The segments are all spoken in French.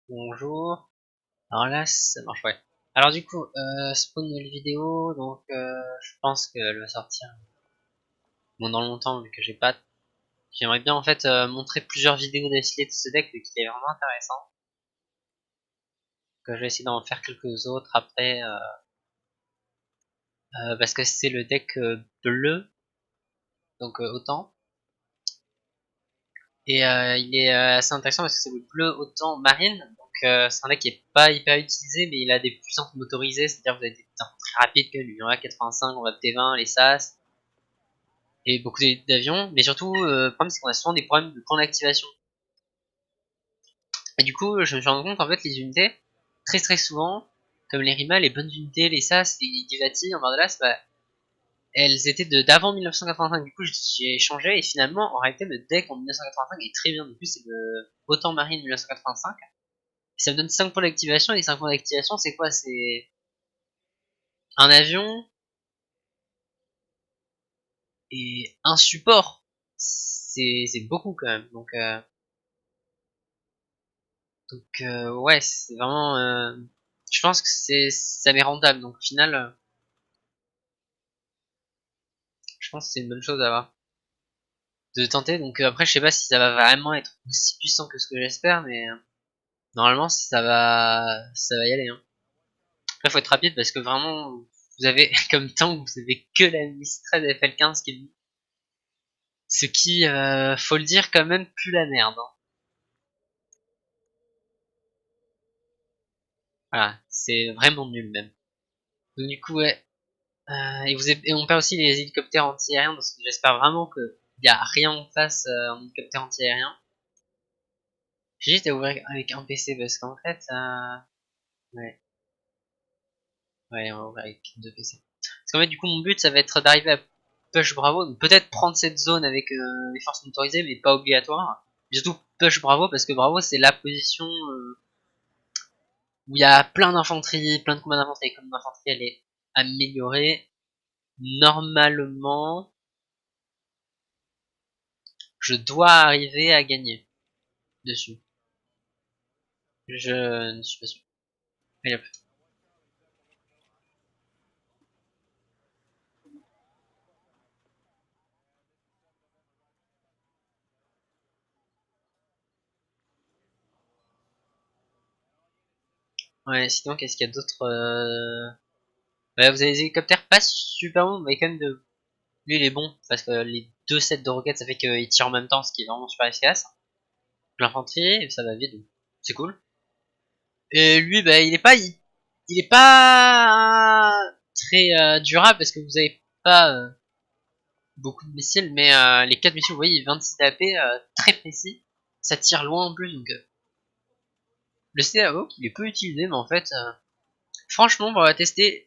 Bonjour. Alors là, ça marche, ouais. Alors du coup, spawn nouvelle vidéo, donc je pense qu'elle va sortir bon, dans longtemps, vu que j'ai pas... J'aimerais bien en fait montrer plusieurs vidéos d'affilée de ce deck, vu qu'il est vraiment intéressant. Que je vais essayer d'en faire quelques autres après, parce que c'est le deck bleu, donc autant. Et il est assez intéressant parce que c'est le bleu autant marine, donc c'est un deck qui est pas hyper utilisé, mais il a des puissances motorisées, c'est-à-dire que vous avez des puissances très rapides que lui, on va 85, on va T20, les SAS, et beaucoup d'avions, mais surtout, le problème c'est qu'on a souvent des problèmes de point d'activation. Et du coup, je me suis rendu compte qu'en fait, les unités, très souvent, comme les Rima, les bonnes unités, les SAS, les Givati, en Bardelas, bah, elles étaient d'avant 1985. Du coup, j'ai changé, et finalement, en réalité, le deck en 1985 est très bien. Du coup, c'est le Autant Marine 1985. Et ça me donne 5 points d'activation, et les 5 points d'activation, c'est quoi? C'est un avion et un support. C'est beaucoup quand même. Donc ouais, c'est vraiment. Je pense que ça m'est rentable. Donc au final, je pense que c'est une bonne chose à avoir de tenter. Donc après, je sais pas si ça va vraiment être aussi puissant que ce que j'espère, mais normalement, ça va y aller. Hein. Après, faut être rapide parce que vraiment, vous avez comme temps, vous avez que la Mistral FL15 qui est venue. Ce qui, faut le dire, quand même, pue la merde. Hein. Voilà, c'est vraiment nul même. Donc du coup, ouais. Et on perd aussi les hélicoptères anti-aériens, parce que j'espère vraiment qu'il n'y a rien en face en hélicoptère anti-aérien. J'ai juste à ouvrir avec un PC, parce qu'en fait, ouais, ouais, on va ouvrir avec deux PC. Parce qu'en fait, du coup, mon but, ça va être d'arriver à Push Bravo, donc peut-être prendre cette zone avec les forces motorisées, mais pas obligatoire. Et surtout Push Bravo, parce que Bravo, c'est la position où il y a plein d'infanterie, plein de combats d'infanterie. Comme l'infanterie, elle est améliorée, normalement, je dois arriver à gagner dessus. Je ne suis pas sûr. Allez hop. Ouais, sinon, qu'est-ce qu'il y a d'autre ouais, vous avez des hélicoptères pas super bons, mais quand même de... Lui, il est bon, parce que les deux sets de roquettes, ça fait qu'il tire en même temps, ce qui est vraiment super efficace. L'infanterie, ça va vite, donc c'est cool. Et lui, bah, il est pas très durable, parce que vous avez pas beaucoup de missiles, mais les 4 missiles, vous voyez, 26 d'AP, très précis. Ça tire loin en plus, donc le CAO, il est peu utilisé, mais en fait, franchement, on va tester.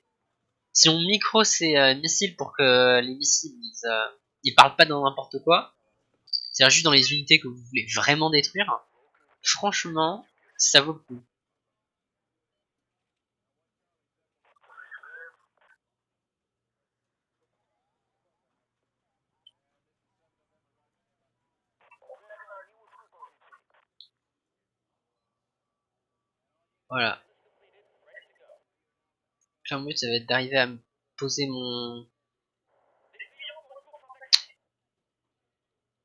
Si on micro ces missiles pour que les missiles ils parlent pas dans n'importe quoi, c'est-à-dire juste dans les unités que vous voulez vraiment détruire, franchement, ça vaut le coup. Voilà. Puis but, ça va être d'arriver à me poser mon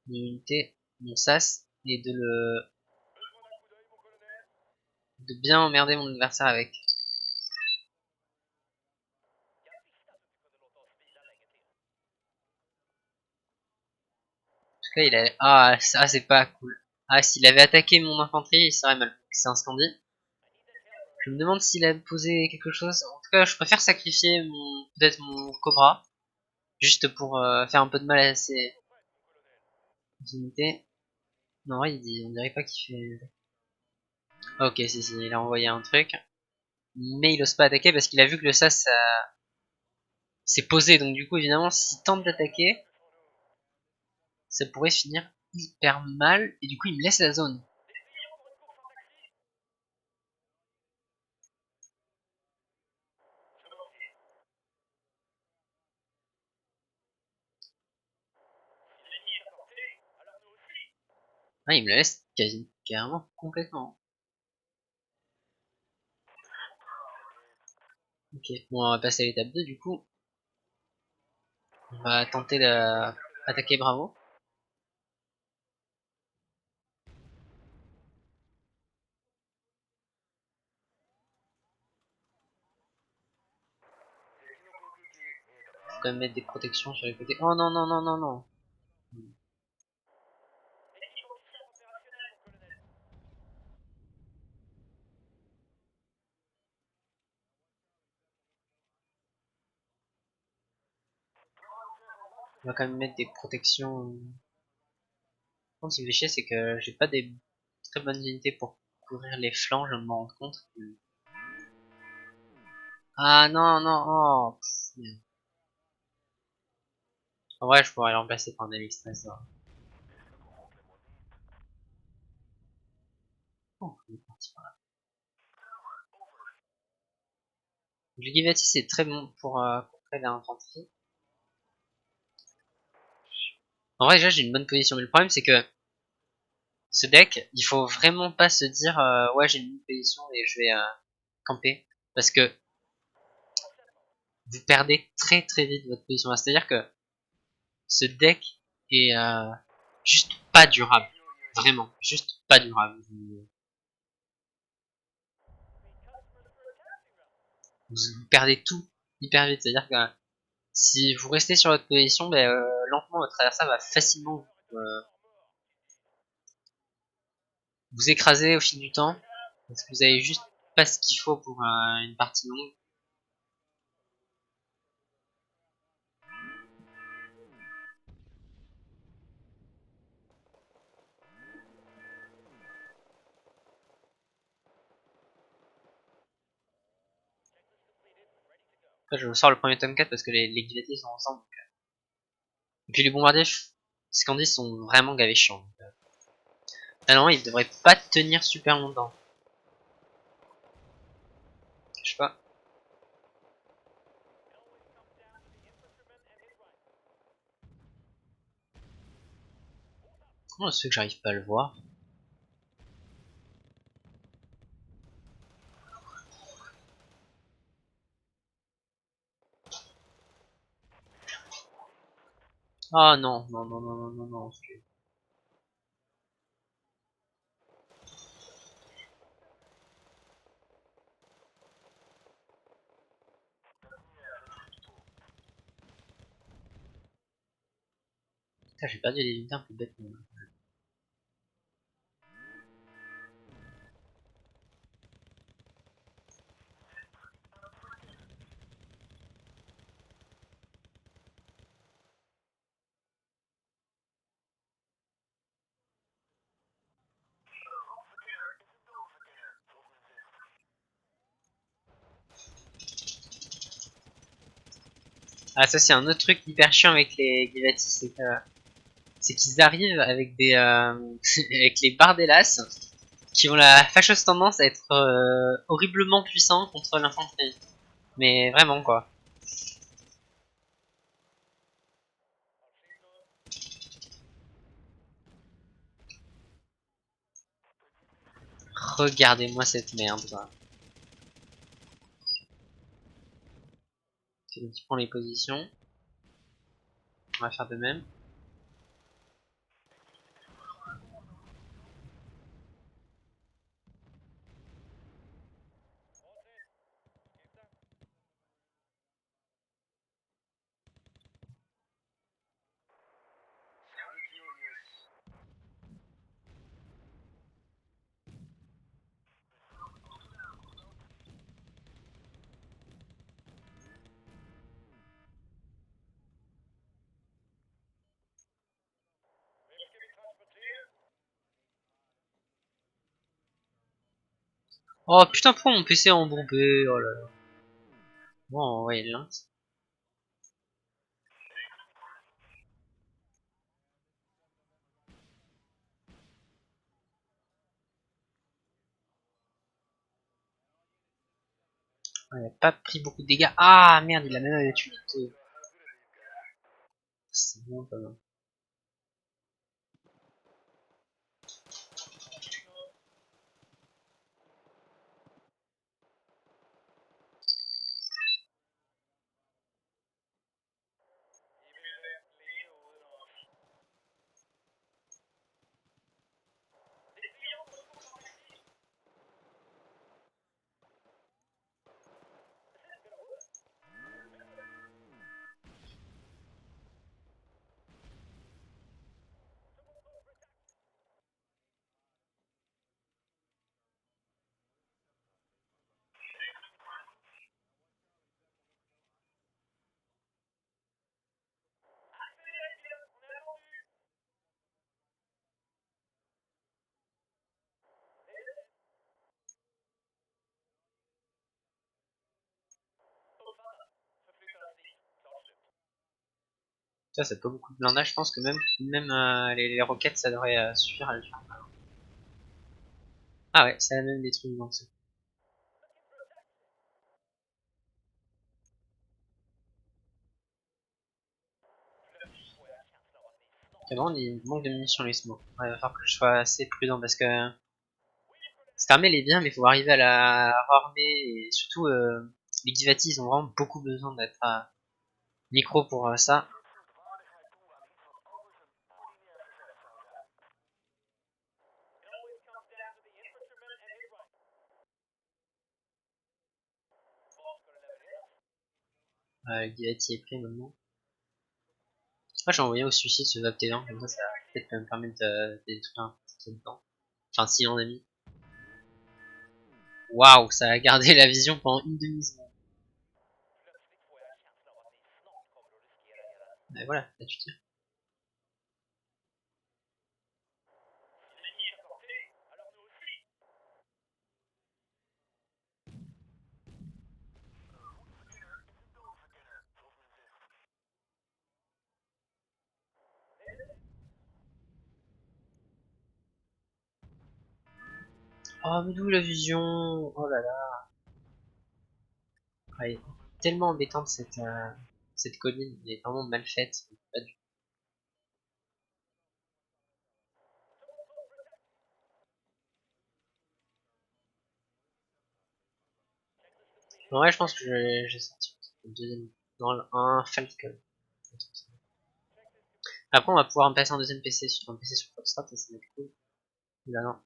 unité, mon sas, et de bien emmerder mon adversaire avec. En tout cas, il a... Ah, ça, c'est pas cool. Ah, s'il avait attaqué mon infanterie, il serait mal. C'est un scandi. Je me demande s'il a posé quelque chose. En tout cas, je préfère sacrifier peut-être mon Cobra, juste pour faire un peu de mal à ces unités. Non, on dirait pas qu'il fait... Ok, si, il a envoyé un truc. Mais il ose pas attaquer parce qu'il a vu que le sas s'est posé. Donc du coup, évidemment, s'il tente d'attaquer, ça pourrait finir hyper mal. Et du coup, il me laisse la zone. Ah, il me la laisse quasi, carrément, complètement. Ok, bon, on va passer à l'étape 2 du coup. On va tenter d'attaquer Bravo. Faut quand même mettre des protections sur les côtés. Oh non, non, non, non, non. On va quand même mettre des protections. Ce qui me fait chier, c'est que j'ai pas des très bonnes unités pour couvrir les flancs, je me rends compte. Ah non, non, oh. Merde. En vrai, je pourrais le remplacer par un Stress. Oh, il est parti par là. Le Givati, c'est très bon pour contrer l'infanterie. En vrai, déjà, j'ai une bonne position. Mais le problème, c'est que ce deck, il faut vraiment pas se dire ouais, j'ai une bonne position et je vais camper. Parce que vous perdez très très vite votre position. C'est-à-dire que ce deck est juste pas durable. Vraiment, juste pas durable. Vous perdez tout hyper vite. C'est-à-dire que si vous restez sur votre position, ben, lentement votre adversaire va facilement vous écraser au fil du temps. Parce que vous avez juste pas ce qu'il faut pour une partie longue. Après, je sors le premier tome 4 parce que les guilletés sont ensemble. Et puis les bombardiers Scandis sont vraiment gavés chiants. Ah non, ils devraient pas tenir super longtemps. Je sais pas. Comment se fait que j'arrive pas à le voir? Ah non, non, non, non, non, non, non. Putain, j'ai perdu les unités un peu bêtement. Ah, ça c'est un autre truc hyper chiant avec les Givati, c'est qu'ils arrivent avec des avec les Bardellas qui ont la fâcheuse tendance à être horriblement puissants contre l'infanterie. Mais vraiment quoi. Regardez-moi cette merde quoi. C'est qui prend les positions. On va faire de même. Oh putain, pourquoi mon PC est embourbé? Oh là là. Bon, ouais, lente. Il a pas pris beaucoup de dégâts. Ah merde, il a même tué. C'est bon, pas mal. Ça, c'est pas beaucoup de blindage. Je pense que même les roquettes, ça devrait suffire à le faire. Ah ouais, ça a même des trucs dans ce. Vraiment, il manque de munitions les smokes. Ouais, il va falloir que je sois assez prudent parce que cette armée elle est bien, mais il faut arriver à la rearmer et surtout les Givati ils ont vraiment beaucoup besoin d'être à micro pour ça. Le Givati est pris maintenant. Moi j'ai envoyé au suicide ce Vaptélan, comme ça va peut-être me permettre de détruire un petit peu de temps. Enfin si on a mis. Waouh, ça a gardé la vision pendant une demi-seconde. Mais voilà, là tu tires. Oh mais d'où la vision? Oh là là. Elle est tellement embêtante cette colline, elle est vraiment mal faite. Pas du... En vrai je pense que j'ai sorti le deuxième dans un Falcon. Après on va pouvoir me passer un deuxième PC sur un PC sur Foxtrot et ça va être cool. Là non.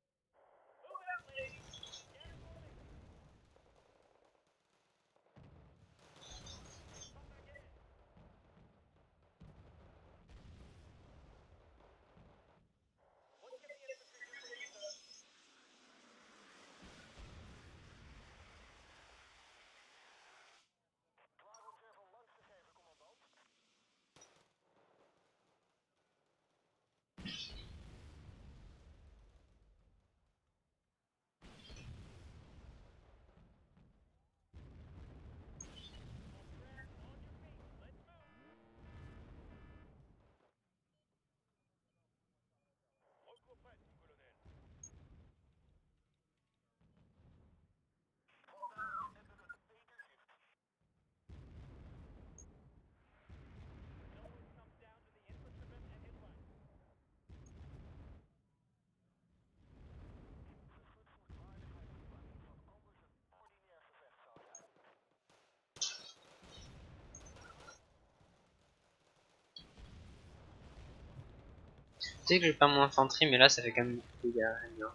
Tu sais que j'ai pas mon infanterie mais là ça fait quand même beaucoup de dégâts. J'aime bien.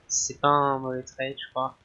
C'est pas un mauvais trade je crois.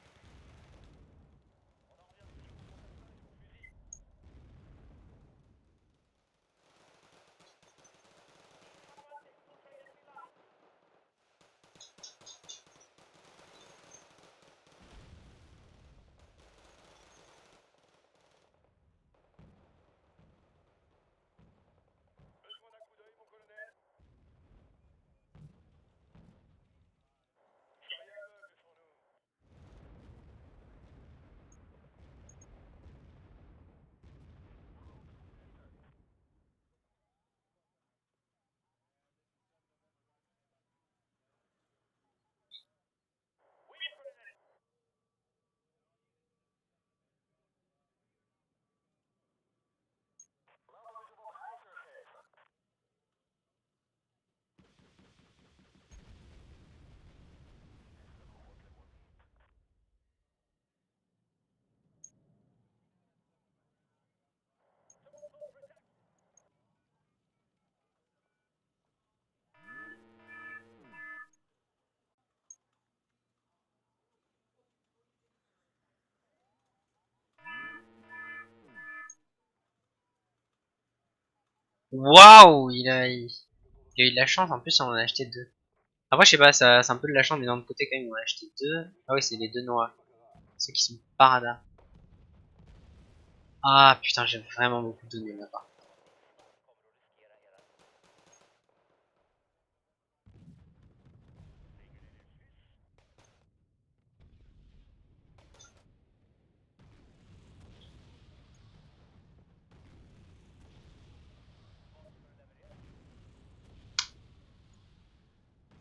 Waouh, il a eu de la chance en plus on en a acheté deux. Après je sais pas, ça c'est un peu de la chance mais d'un autre côté quand même on en a acheté deux. Ah oui c'est les deux noirs. Ceux qui sont par radar. Ah putain j'ai vraiment beaucoup donné là-bas.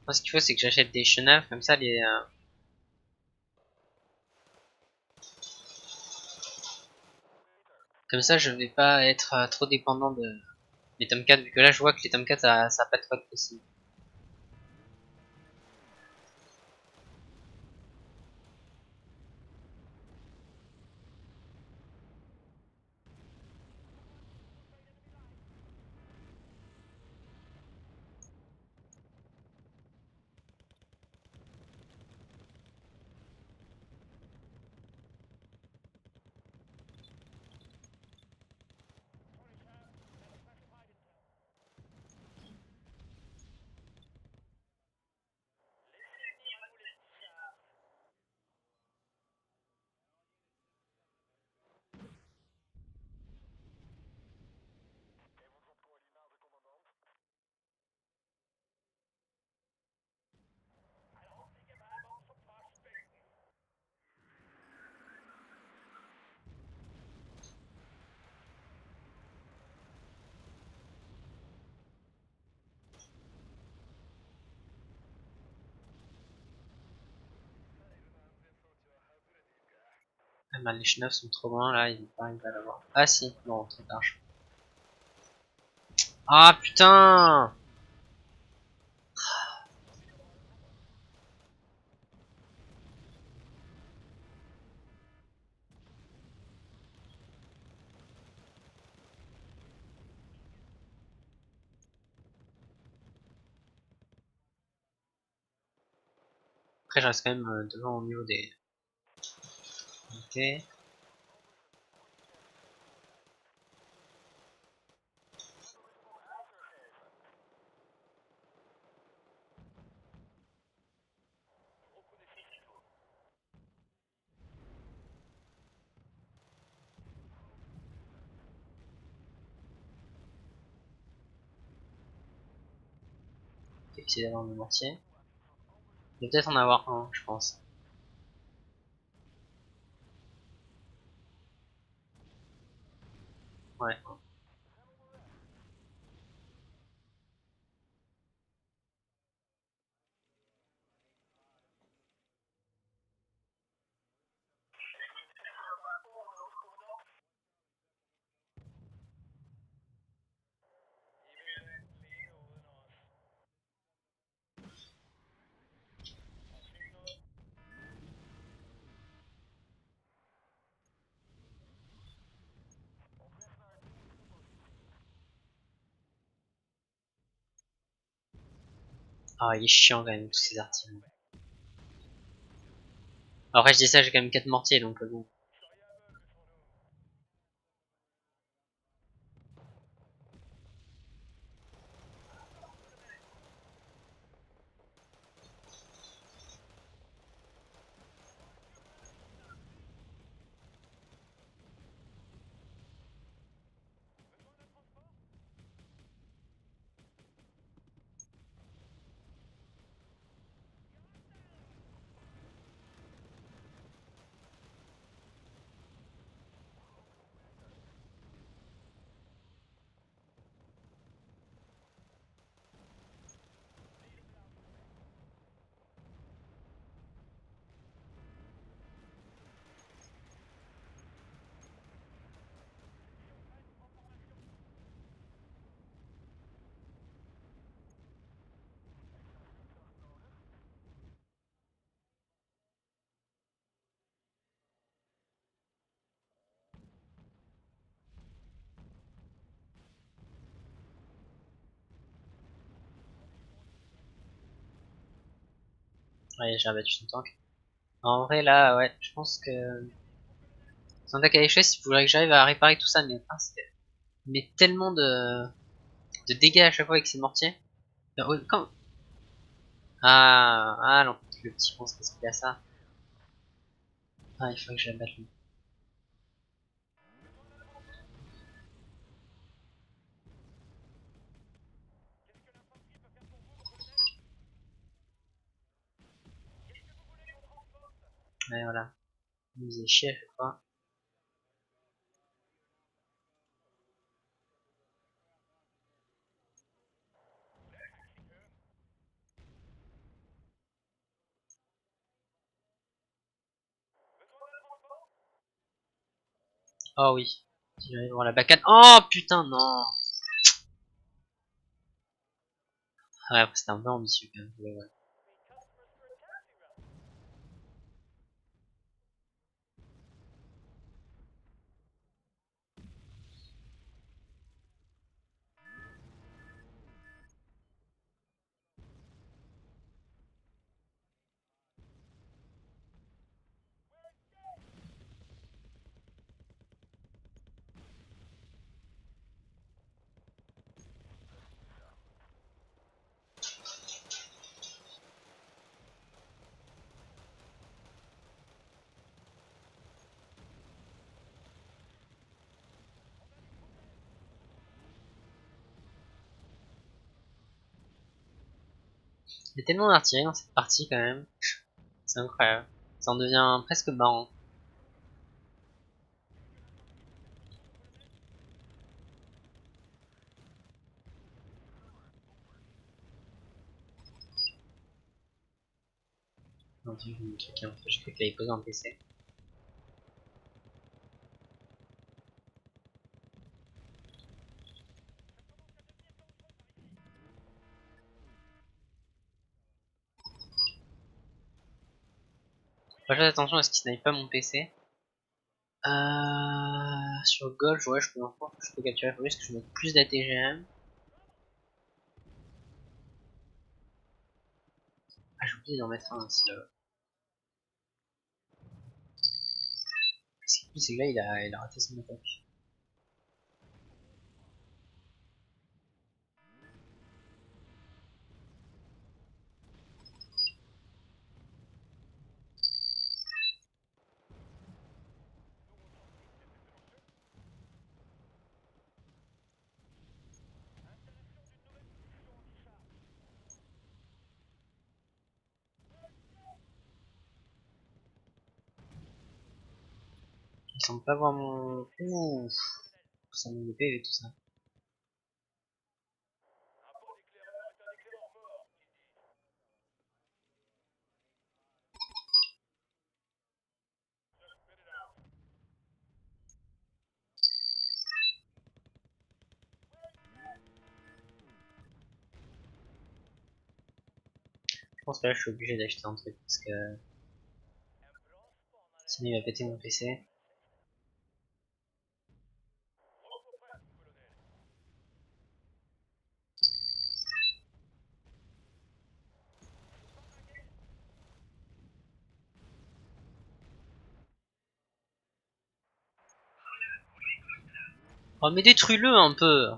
Moi, ce qu'il faut, c'est que j'achète des chenilles, comme ça, comme ça, je vais pas être trop dépendant de les Tomcat, vu que là, je vois que les Tomcat, ça a pas de code possible. Ah, bah, les chenilles sont trop loin, là, ils vont pas arriver à l'avoir. Ah si, non, trop tard. Ah putain! Après, je reste quand même devant au niveau des... Ok. Essayer d'avoir le mortier. Il va peut-être en avoir un, je pense. Ouais. Ah, il est chiant quand même, tous ces artilleries. Après, je dis ça, j'ai quand même 4 mortiers, donc bon. Ouais, j'ai abattu son tank. En vrai, là, ouais, je pense que... Son attaque à l'échelle, il faudrait que j'arrive à réparer tout ça, mais putain, il met tellement de dégâts à chaque fois avec ses mortiers. Quand... Ah non, le petit monstre, parce qu'il a ça. Ah, il faut que je l'abatte lui. Ouais, voilà. Il nous faisait chier à chaque fois. Oh oui. Si j'arrive à voir la bacane. Oh putain, non. Ouais, après c'était un peu ambitieux quand même. Ouais, ouais. Il y a tellement d'artillerie dans cette partie quand même. C'est incroyable. Ça en devient presque marrant. Non, j'ai vu le truc, hein. Je crois qu'il avait posé un PC. Faut faire attention à ce qu'il snipe pas mon PC. Sur Golf, ouais, je peux capturer. Faut juste que je mette plus d'ATGM. Ah, j'ai oublié d'en mettre un aussi là. Ce qui est cool, c'est que là, il a raté son attaque. Il semble pas voir mon... Ouh, ça me PV tout ça. Je pense que là, je suis obligé d'acheter un truc parce que sinon il va péter mon PC. Oh, mais détruis-le un peu!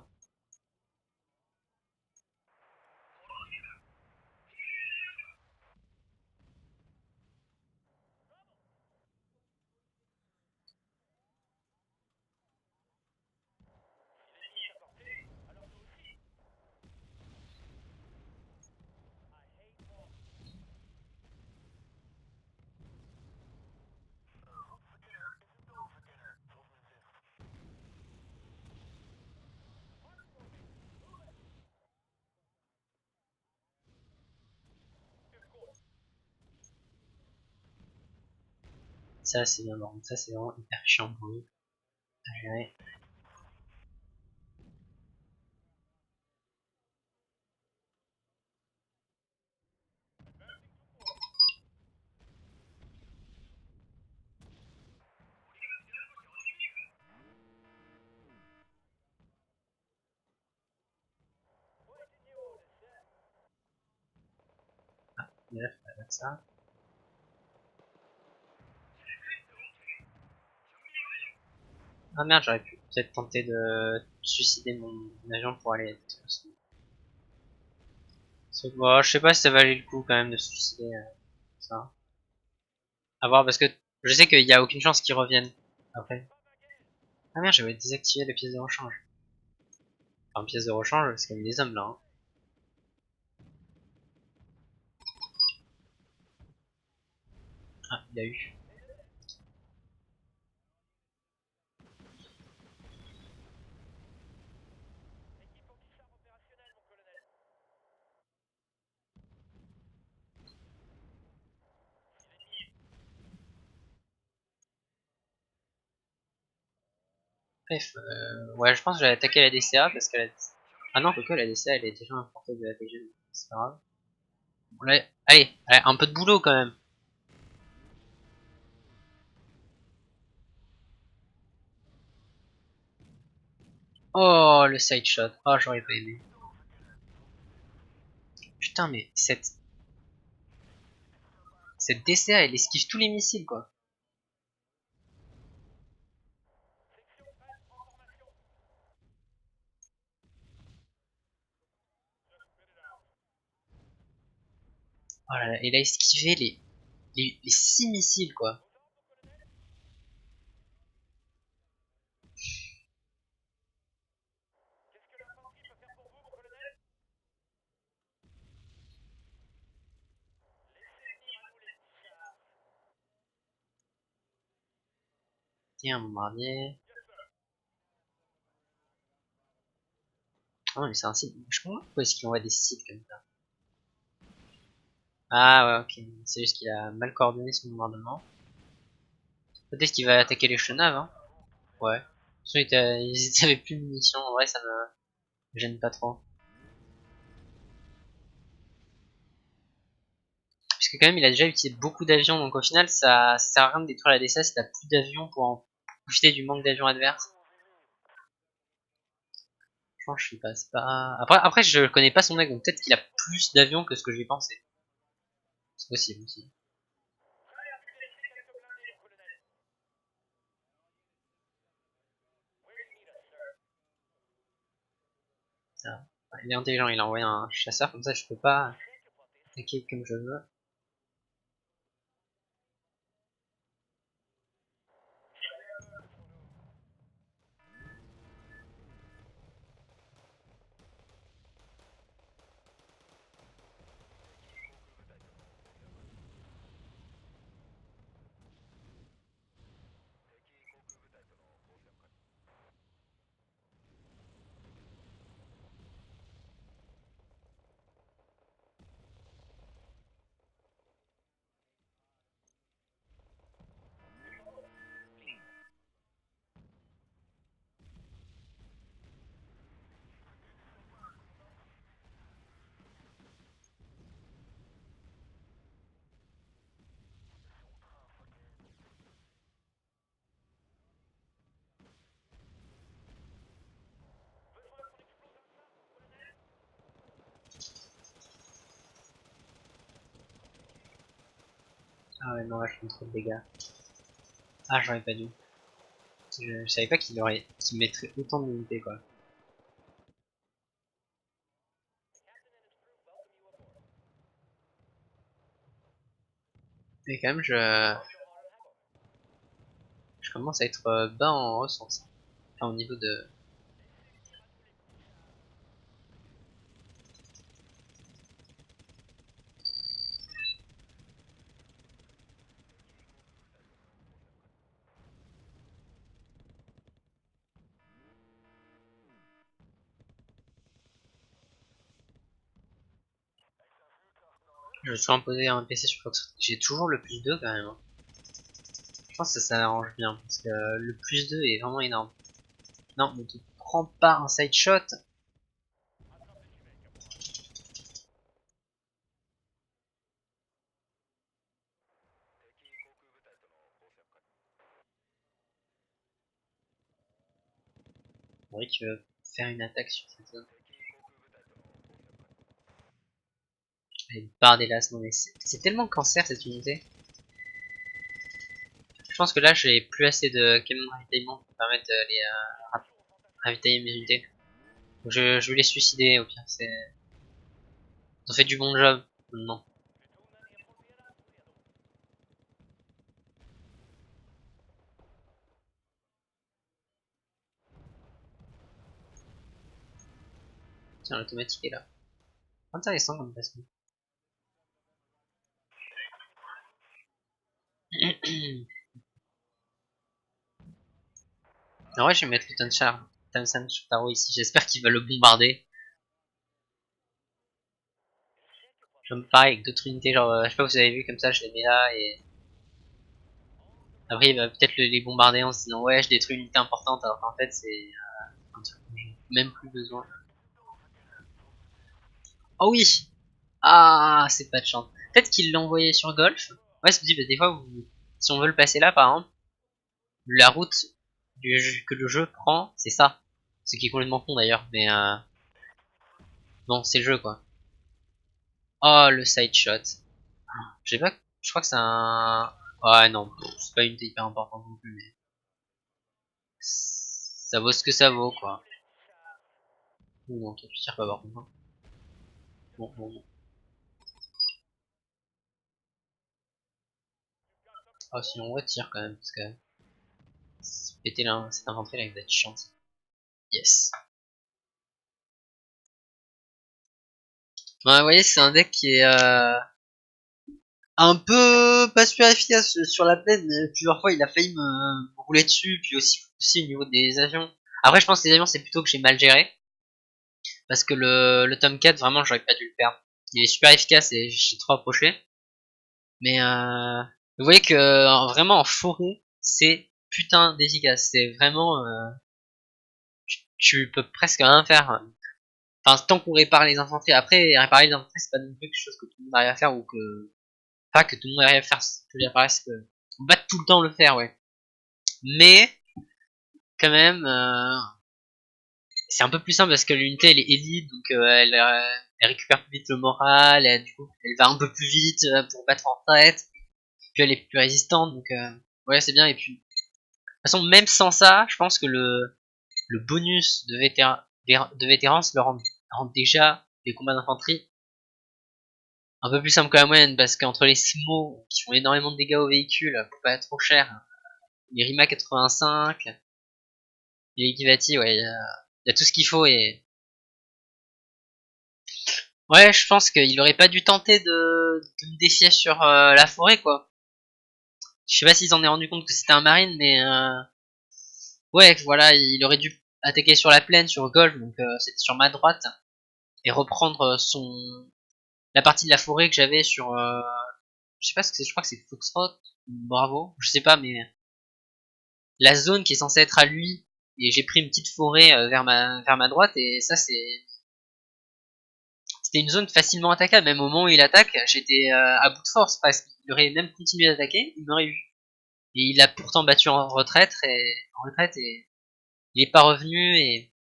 Ça, c'est bien, bon. Ça, c'est vraiment hyper chiant pour lui à gérer. Bref, on va faire ça. Ah merde, j'aurais pu peut-être tenter de suicider mon agent pour aller. Bon, je sais pas si ça valait le coup quand même de se suicider. Ça. À voir parce que je sais qu'il y a aucune chance qu'ils reviennent après. Ah merde, j'avais désactivé les pièces de rechange. Enfin, pièces de rechange, c'est comme des hommes là. Hein. Ah, il a eu. Bref, ouais, je pense que j'allais attaquer la DCA parce qu'elle a... Ah non, quoique la DCA elle est déjà importée de la TG, c'est pas grave. Bon, là, allez, allez, un peu de boulot quand même. Oh, le side shot. Oh, j'aurais pas aimé. Putain, mais cette DCA elle esquive tous les missiles quoi. Oh là là, il a esquivé les 6 missiles quoi. Tiens, bombardier. Oh, mais c'est un site. Je comprends pas pourquoi est-ce qu'il envoie des sites comme ça. Ah ouais, ok. C'est juste qu'il a mal coordonné son bombardement. Peut-être qu'il va attaquer les chennaves, hein. Ouais. Sinon, ils avaient plus de munitions. En vrai, ça me gêne pas trop. Puisque quand même, il a déjà utilisé beaucoup d'avions. Donc au final, ça sert à rien de détruire la DSA si t'as plus d'avions pour en profiter du manque d'avions adverses. Franchement, je sais pas. C'est pas... Après, je connais pas son mec. Donc peut-être qu'il a plus d'avions que ce que j'ai pensé. C'est possible aussi. Ça. Il est intelligent. Il a envoyé un chasseur. Comme ça, je peux pas attaquer comme je veux. Ah ouais, non, là, je fais trop de dégâts. Ah, j'aurais pas dû. Je savais pas qu'il mettrait autant d'unités, quoi. Mais quand même, je commence à être bas en ressources. Enfin, au niveau de... Je suis imposé un PC sur Fox. J'ai toujours le plus 2 quand même, hein. Je pense que ça arrange bien, parce que le plus 2 est vraiment énorme. Non, ne te prends pas un side shot. C'est vrai que faire une attaque sur cette zone. Elle barre des lasses, non mais c'est tellement cancer cette unité. Je pense que là j'ai plus assez de camions de ravitaillement pour permettre de les ravitailler mes unités. Donc je vais les suicider au pire. Ils ont fait du bon job. Non. Tiens, l'automatique est là. Intéressant comme placement. En vrai, je vais mettre le Tansan Shotaro ici. J'espère qu'il va le bombarder. Je me pareil avec d'autres unités, genre, je sais pas si vous avez vu comme ça, je les mets là et Après, il va peut-être les bombarder en se disant ouais, je détruis une unité importante, alors qu'en fait, c'est un truc dont j'ai même plus besoin. Oh oui! Ah, c'est pas de chance. Peut-être qu'il l'a envoyé sur Golf. Ouais, je me dis, bah, des fois, si on veut le passer là, par exemple, la route que le jeu prend, c'est ça. Ce qui est complètement con d'ailleurs, mais bon, c'est le jeu quoi. Oh, le side shot. Je sais pas, je crois que c'est un. Ouais, non, c'est pas une unité hyper importante non plus, mais ça vaut ce que ça vaut quoi. Ouh, non, toi tu tires pas par contre. Hein. Bon, bon, bon. Ah, sinon on va tirer quand même, parce que péter là, cette infanterie là, il va être chiant. Yes. Ouais, vous voyez, c'est un deck qui est un peu pas super efficace sur la plaine, mais plusieurs fois il a failli me rouler dessus, puis aussi au niveau des avions. Après, je pense que les avions, c'est plutôt que j'ai mal géré, parce que le Tomcat, vraiment, j'aurais pas dû le perdre. Il est super efficace et j'ai trop approché. Mais vous voyez que vraiment en forêt, c'est putain d'efficace. C'est vraiment, tu peux presque rien faire. Enfin, tant qu'on répare les infanteries. Après, réparer les infanteries, c'est pas non plus quelque chose que tout le monde arrive à faire ou que pas que tout le monde arrive à faire. Je veux dire, parce que on va tout le temps le faire, ouais. Mais quand même, c'est un peu plus simple parce que l'unité elle est élite, donc elle récupère plus vite le moral, du coup elle va un peu plus vite pour battre en tête, puis elle est plus résistante, donc ouais c'est bien. Et puis de toute façon même sans ça, je pense que le bonus de vétérance rend déjà les combats d'infanterie un peu plus simple que la moyenne, parce qu'entre les SMO qui font énormément de dégâts aux véhicules pour pas être trop cher, les Rima 85, les Kivati, ouais, il y a tout ce qu'il faut. Et ouais, je pense qu'il aurait pas dû tenter de me défier sur la forêt, quoi. Je sais pas s'ils en est rendu compte que c'était un marine, mais ouais, voilà, il aurait dû attaquer sur la plaine, sur Golf, donc c'était sur ma droite, et reprendre la partie de la forêt que j'avais sur, je sais pas ce que c'est, je crois que c'est Foxtrot, Bravo, je sais pas, mais la zone qui est censée être à lui, et j'ai pris une petite forêt vers ma droite, et ça c'était une zone facilement attaquable. Même au moment où il attaque, j'étais à bout de force parce qu'il aurait même continué d'attaquer, il m'aurait eu. Et il a pourtant battu en retraite et il est pas revenu et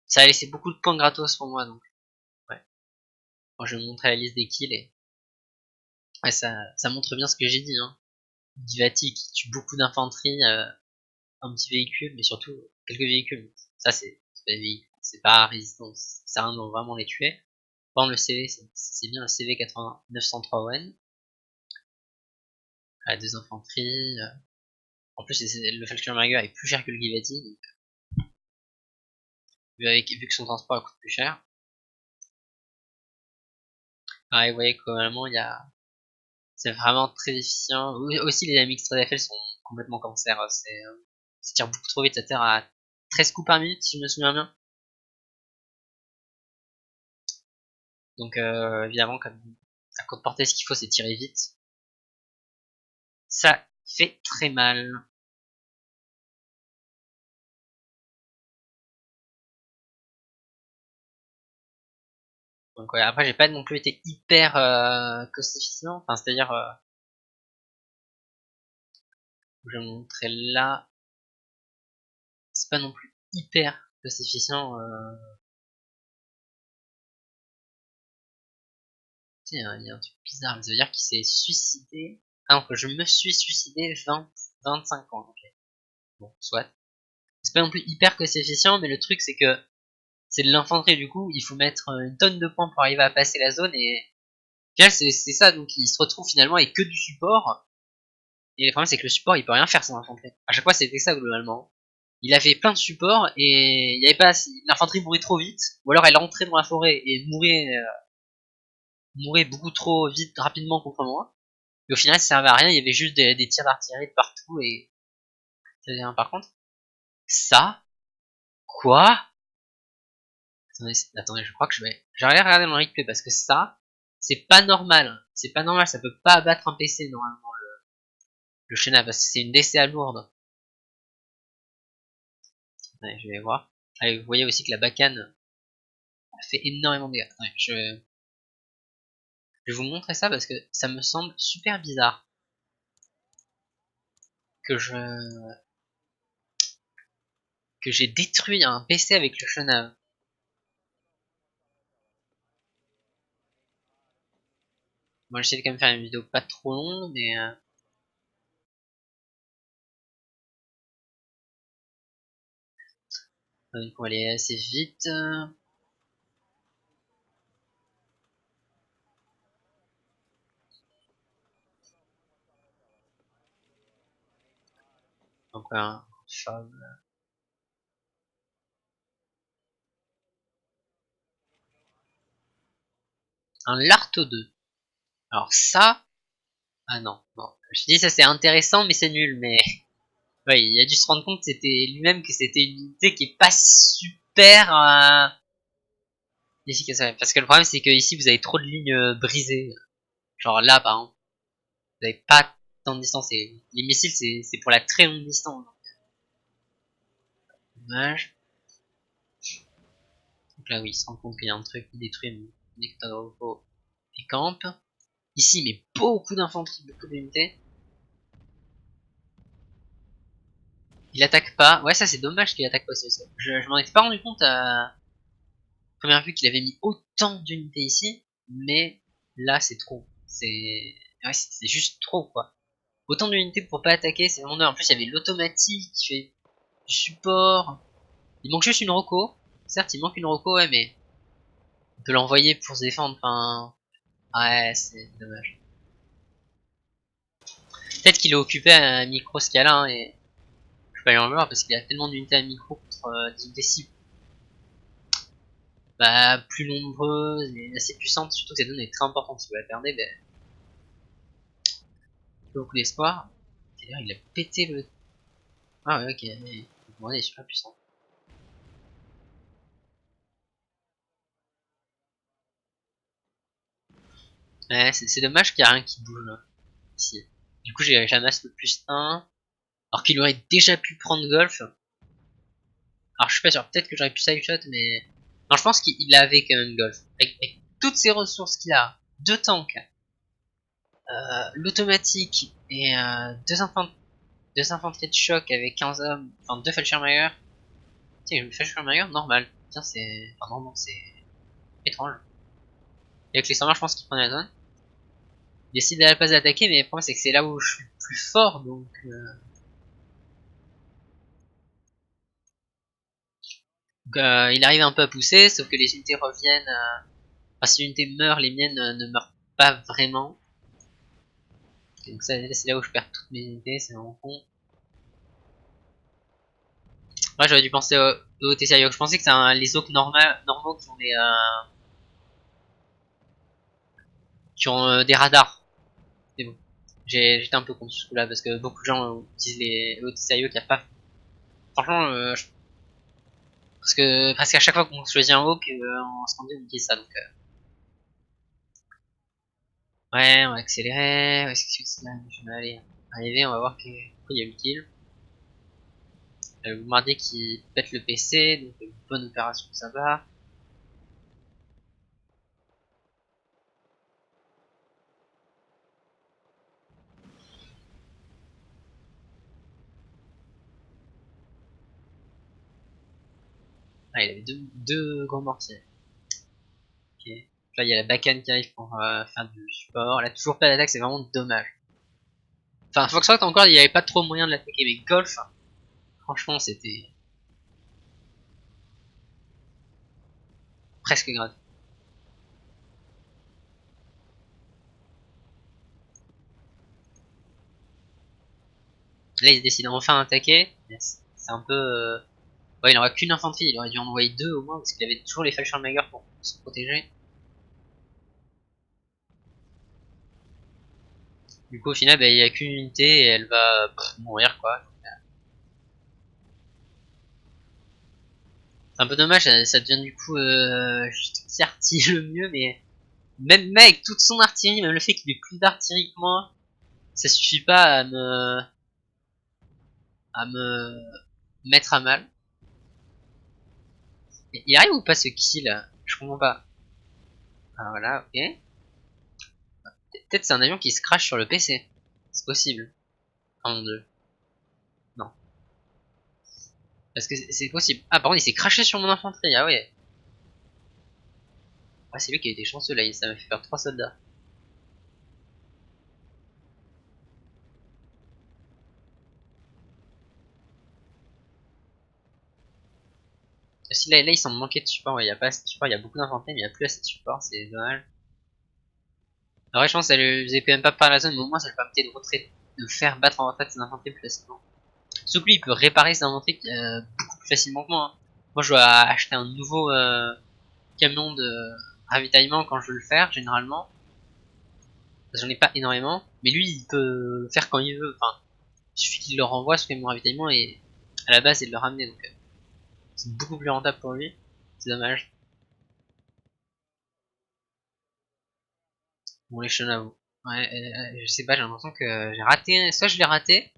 ça a laissé beaucoup de points gratos pour moi. Donc ouais, moi je vais vous montrer la liste des kills et ouais, ça montre bien ce que j'ai dit. Hein. Divati qui tue beaucoup d'infanterie, un petit véhicule, mais surtout quelques véhicules. Ça c'est pas des véhicules, c'est pas résistance, ça sert à rien de vraiment les tuer. Bon, le CV, c'est bien le CV 80 903 ON. À deux infanteries. En plus, le Fallschirmjäger est plus cher que le Givati, donc vu que son transport coûte plus cher. Ah, et vous voyez qu'au il y a, c'est vraiment très efficient. Aussi, les AMX 3FL sont complètement cancer. Ça tire beaucoup trop vite, ça tire à 13 coups par minute, si je me souviens bien. Donc, évidemment, comme à côte portée, ce qu'il faut, c'est tirer vite. Ça fait très mal. Donc, ouais, après, j'ai pas non plus été hyper cost efficient. Enfin, c'est-à-dire, je vais vous montrer là. C'est pas non plus hyper cost efficient. Il y a un truc bizarre, mais ça veut dire qu'il s'est suicidé. Ah non, que je me suis suicidé 25 ans. Ok. Bon, soit. C'est pas non plus hyper cost efficient, mais le truc c'est que c'est de l'infanterie, du coup, il faut mettre une tonne de points pour arriver à passer la zone, et final c'est ça, donc il se retrouve finalement avec que du support, et le problème c'est que le support il peut rien faire sans l'infanterie. À chaque fois c'était ça globalement. Il avait plein de supports, et il y avait pas l'infanterie mourait trop vite, ou alors elle entrait dans la forêt et mourait beaucoup trop vite, rapidement contre moi. Et au final, ça servait à rien, il y avait juste des tirs d'artillerie de partout et... Par contre, ça... Quoi? Attendez, je crois que j'arrive à regarder mon replay parce que ça, c'est pas normal. C'est pas normal, ça peut pas abattre un PC normalement. Le Chenal, parce que c'est une DCA lourde. Ouais, je vais voir. Allez, vous voyez aussi que la bacane fait énormément de dégâts. Ouais, je vais vous montrer ça parce que ça me semble super bizarre que j'ai détruit un PC avec le Chenal. Moi, j'essaie de quand même faire une vidéo pas trop longue, mais donc on va aller assez vite. Donc un Larto 2. Alors ça, ah non, non. Je dis ça c'est intéressant mais c'est nul. Mais ouais, il a dû se rendre compte que c'était lui-même que c'était une unité qui est pas super efficace. Ouais. Parce que le problème c'est que ici vous avez trop de lignes brisées. Genre là par exemple, vous avez pas tant de distance. Et les missiles c'est pour la très longue distance. Dommage. Donc là oui, il se rend compte qu'il y a un truc qui détruit mon écouteur de repos et camp. Ici, mais beaucoup d'infanterie, beaucoup d'unités. Il attaque pas. Ouais, ça c'est dommage qu'il attaque pas. Je m'en étais pas rendu compte à première vue qu'il avait mis autant d'unités ici, mais là c'est trop. Ouais, c'est juste trop quoi. Autant d'unités pour pas attaquer, c'est vraiment. En plus, il y avait l'automatique qui fait du support. Il manque juste une roco. Certes, il manque une roco, ouais, mais on peut l'envoyer pour se défendre. Enfin, ouais, c'est dommage. Peut-être qu'il est occupé à un micro scala et je peux pas lui en vouloir parce qu'il a tellement d'unités à micro contre des unités cibles. Bah, plus nombreuses et assez puissantes, surtout que cette zone est très importante. Si vous la perdez, ben, beaucoup d'espoir. D'ailleurs, il a pété le. Ah ouais, ok, bon, il est super puissant. Ouais, c'est dommage qu'il n'y a rien qui bouge là, ici. Du coup, j'ai Jamas le plus 1, alors qu'il aurait déjà pu prendre Golf. Alors, je suis pas sûr, peut-être que j'aurais pu side shot, mais. Non, je pense qu'il avait quand même Golf. Avec toutes ces ressources qu'il a, deux tanks, l'automatique et deux infanteries de choc avec 15 hommes, enfin deux Fallschirmjäger. Tiens, le Fallschirmjäger normal. Tiens, c'est. Enfin, non, c'est étrange. Et avec les 100 je pense qu'il prenait la zone. Il décide d'aller pas d'attaquer, mais le problème c'est que c'est là où je suis le plus fort, donc. Il arrive un peu à pousser, sauf que les unités reviennent. Enfin, si l'unité meurt, les miennes ne meurent pas vraiment. Donc ça, c'est là où je perds toutes mes unités, c'est vraiment con. Moi, j'aurais dû penser au TCIO. Je pensais que c'est les OC normaux qui ont des radars. Mais bon, j'étais un peu contre ce coup-là parce que beaucoup de gens utilisent les OTCIO qui a pas. Franchement, parce que presque à chaque fois qu'on choisit un hawk, en scandé on utilise ça. Donc, ouais, on va accélérer. Où est-ce que c'est là je vais aller arriver, on va voir qu'il y a eu le kill. Le mardi qui pète le PC, donc une bonne opération, ça va. Ah, il avait deux grands mortiers. Ok. Là, il y a la bacane qui arrive pour faire du support. Là, toujours pas d'attaque, c'est vraiment dommage. Enfin, Foxtrot encore, il n'y avait pas trop moyen de l'attaquer, mais Golf, franchement, c'était presque grave. Là, il décide enfin d'attaquer. C'est un peu. Ouais, il n'aura qu'une infanterie, il aurait dû en envoyer deux au moins, parce qu'il avait toujours les Fallschirmjäger pour se protéger. Du coup, au final, bah, il n'y a qu'une unité et elle va mourir, quoi. C'est un peu dommage, ça devient du coup juste qui artille le mieux, mais même avec toute son artillerie, même le fait qu'il ait plus d'artillerie que moi, ça suffit pas à me mettre à mal. Il arrive ou pas ce kill? Je comprends pas. Ah voilà, ok. Peut-être c'est un avion qui se crache sur le PC. C'est possible. Oh mon dieu. Non. Parce que c'est possible. Ah par contre il s'est craché sur mon infanterie, ah ouais. Ah c'est lui qui a été chanceux là, ça m'a fait perdre 3 soldats. Si là il semble manquer de support, ouais, il y a pas assez de support, il y a beaucoup d'infanterie mais il y a plus assez de support, c'est dommage. Alors je pense que ça lui faisait quand même pas par la zone, mais au moins ça lui permettait de retraiter, de faire battre en retraite ses infanteries plus facilement. Sauf que lui il peut réparer ses infanteries beaucoup plus facilement que moi. Hein. Moi je dois acheter un nouveau camion de ravitaillement quand je veux le faire généralement. J'en ai pas énormément, mais lui il peut le faire quand il veut. Enfin, il suffit qu'il le renvoie ce camion de ravitaillement et à la base il le ramener donc c'est beaucoup plus rentable pour lui. C'est dommage. Bon les chenavos. Ouais, je sais pas, j'ai l'impression que j'ai raté. Soit je l'ai raté,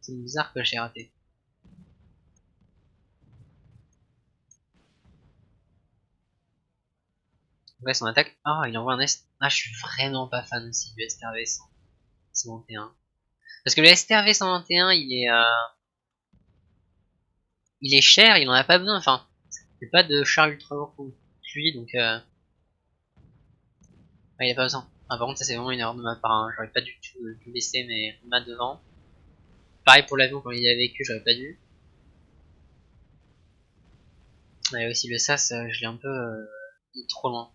c'est bizarre que j'ai raté. Ouais, son attaque. Ah, il envoie un S. Ah, je suis vraiment pas fan aussi du STRV 121. Parce que le STRV 121, il est cher, il en a pas besoin. Enfin, c'est pas de char ultra lourd pour lui, donc ouais, il a pas besoin. Ah, par contre, ça c'est vraiment une erreur de ma part. Hein. J'aurais pas du tout dû laisser mes mains devant. Pareil pour l'avion quand il est vécu, j'aurais pas dû. Et aussi le SAS, je l'ai un peu trop loin.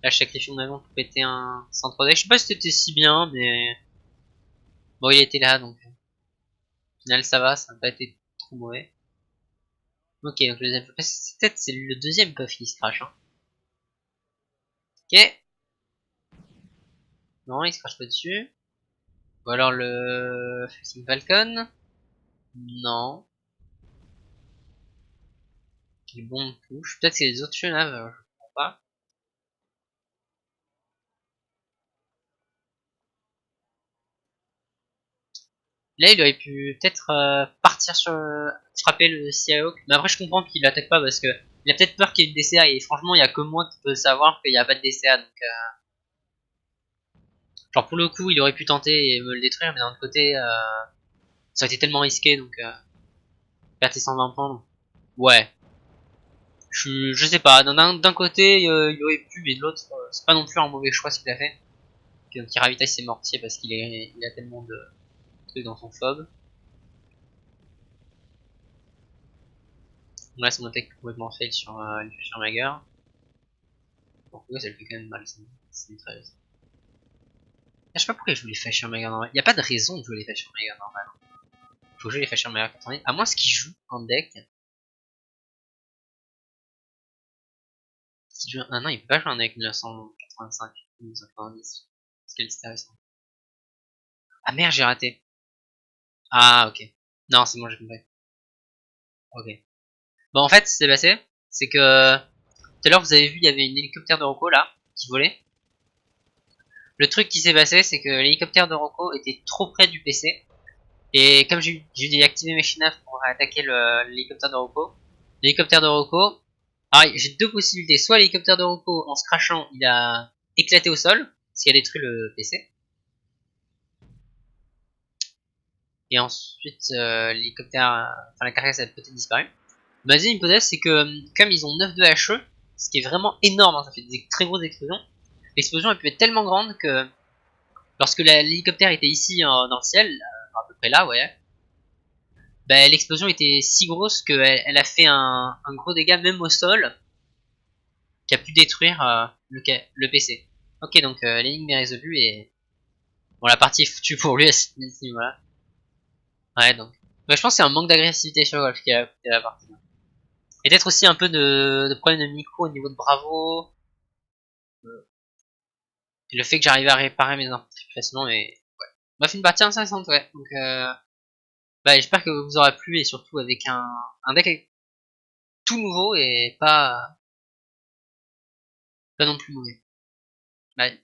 Là, je sacrifie mon avion pour péter un centre deck. Je sais pas si c'était si bien, mais bon, il était là, donc au final ça n'a pas été trop mauvais. Ok, donc le deuxième peut-être c'est le deuxième puff qui se crache. Hein. Ok. Non, il se crache pas dessus. Ou alors le Flying Falcon. Non. Les bombes touchent. Peut-être c'est les autres chenaves, je comprends pas. Là, il aurait pu peut-être partir sur frapper le Seahawk. Mais après, je comprends qu'il l'attaque pas parce que il a peut-être peur qu'il y ait une DCA et franchement, il y a que moi qui peux savoir qu'il n'y a pas de DCA. Donc, genre pour le coup, il aurait pu tenter et me le détruire, mais d'un autre côté, ça aurait été tellement risqué. Donc, perdre ses 120 points. Donc. Ouais. Je sais pas. D'un côté, il aurait pu, mais de l'autre, c'est pas non plus un mauvais choix ce qu'il a fait. Donc, il ravitaille ses mortiers parce il a tellement de trucs dans son fob. Là, son attaque complètement fail sur Mager. Pourquoi ça lui fait quand même mal, c'est mitrailleuse. Je sais pas pourquoi je voulais faire sur Mager normal. Y a pas de raison de jouer les Fashion Mager normal. Faut jouer les Fashion Mager 90. À moins qu'il joue en deck. S'il joue un an, il peut pas jouer un deck 1985 ou 1990. Parce qu'il est intéressant. Ah merde, j'ai raté. Ah, ok. Non, c'est bon, j'ai compris. Ok. Bon, en fait, ce qui s'est passé, c'est que tout à l'heure, vous avez vu, il y avait une hélicoptère de Rocco là, qui volait. Le truc qui s'est passé, c'est que l'hélicoptère de Rocco était trop près du PC. Et comme j'ai déactivé mes chenavs pour attaquer l'hélicoptère de Rocco, l'hélicoptère de Rocco, alors j'ai deux possibilités. Soit l'hélicoptère de Rocco, en se crachant, il a éclaté au sol, parce qu'il a détruit le PC. Et ensuite, l'hélicoptère, enfin la carcasse a peut-être disparu. Ma deuxième hypothèse, c'est que comme ils ont 9 de HE, ce qui est vraiment énorme, hein, ça fait des très grosses explosions, l'explosion a pu être tellement grande que lorsque l'hélicoptère était ici dans le ciel, à peu près là, ouais, bah, l'explosion était si grosse qu'elle a fait un gros dégât même au sol, qui a pu détruire le PC. Ok, donc l'énigme est résolue et bon, la partie est foutue pour lui à ce niveau-là. Ouais, donc. Mais je pense que c'est un manque d'agressivité sur Golf qui a coûté la partie. Et peut-être aussi un peu de problème de micro au niveau de Bravo. Et le fait que j'arrive à réparer mes infos plus facilement, mais ouais. On m'a fait une partie intéressante, ouais. Donc, bah, j'espère que vous aura plu et surtout avec un deck tout nouveau et pas non plus mauvais. Bye.